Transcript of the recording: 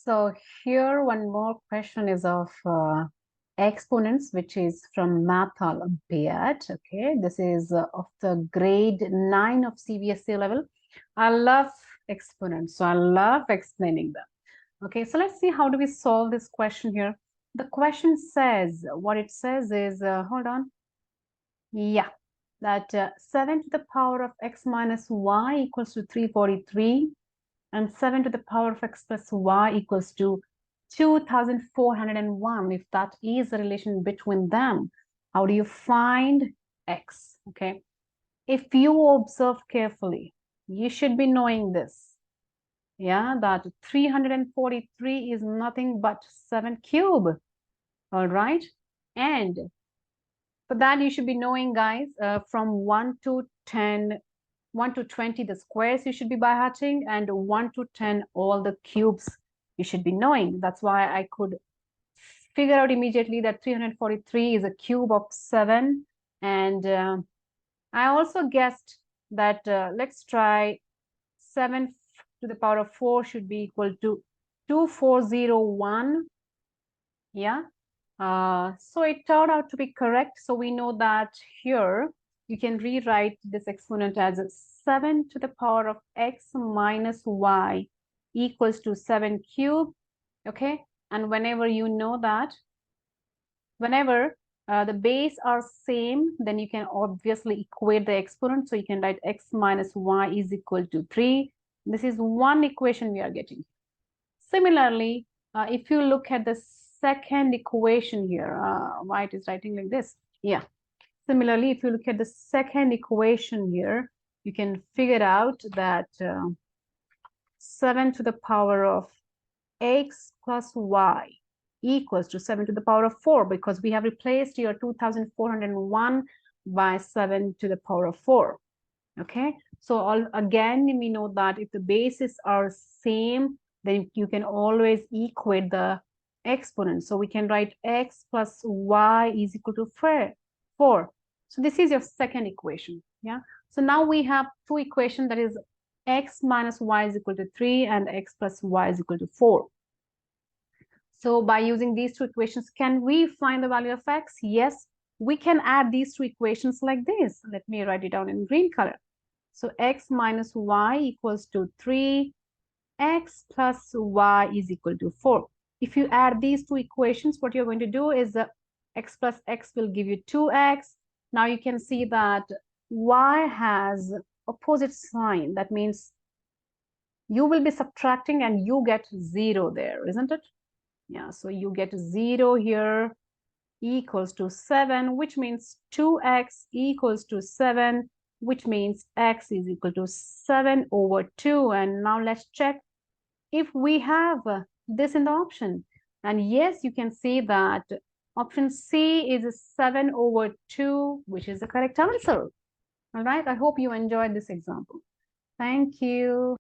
So here one more question is of exponents, which is from Math Olympiad. Okay, this is of the grade 9 of CBSE level. I love exponents, so I love explaining them. Okay, so let's see how do we solve this question here. The question says, what it says is, hold on. Yeah, that 7 to the power of x minus y equals to 343. And 7 to the power of x plus y equals to 2401. If that is the relation between them, how do you find x? Okay. If you observe carefully, you should be knowing this. Yeah, that 343 is nothing but 7 cube. All right. And for that, you should be knowing, guys, from 1 to 10, 1 to 20, the squares you should be by hearting, and 1 to 10, all the cubes you should be knowing. That's why I could figure out immediately that 343 is a cube of 7. And I also guessed that, let's try 7 to the power of 4 should be equal to 2401. Yeah. So it turned out to be correct. So we know that here you can rewrite this exponent as 7 to the power of x minus y equals to 7 cube. Okay. And whenever you know that, whenever the base are same, then you can obviously equate the exponent. So you can write x minus y is equal to 3. This is one equation we are getting. Similarly, if you look at the second equation here, why it is writing like this? Yeah. Similarly, if you look at the second equation here, you can figure out that 7 to the power of x plus y equals to 7 to the power of 4, because we have replaced here 2401 by 7 to the power of 4. Okay. So again, we know that if the bases are same, then you can always equate the exponent. So we can write x plus y is equal to 4. So this is your second equation. Yeah. So now we have two equations, that is x minus y is equal to 3 and x plus y is equal to 4. So by using these two equations, can we find the value of x? Yes, we can add these two equations like this. Let me write it down in green color. So x minus y equals to 3, x plus y is equal to 4. If you add these two equations, what you're going to do is x plus x will give you 2x. Now you can see that y has opposite sign. That means you will be subtracting and you get 0 there, isn't it? Yeah, so you get 0 here equals to 7, which means 2x equals to 7, which means x is equal to 7 over 2. And now let's check if we have this in the option. And yes, you can see that option C is 7 over 2, which is the correct answer. All right, I hope you enjoyed this example. Thank you.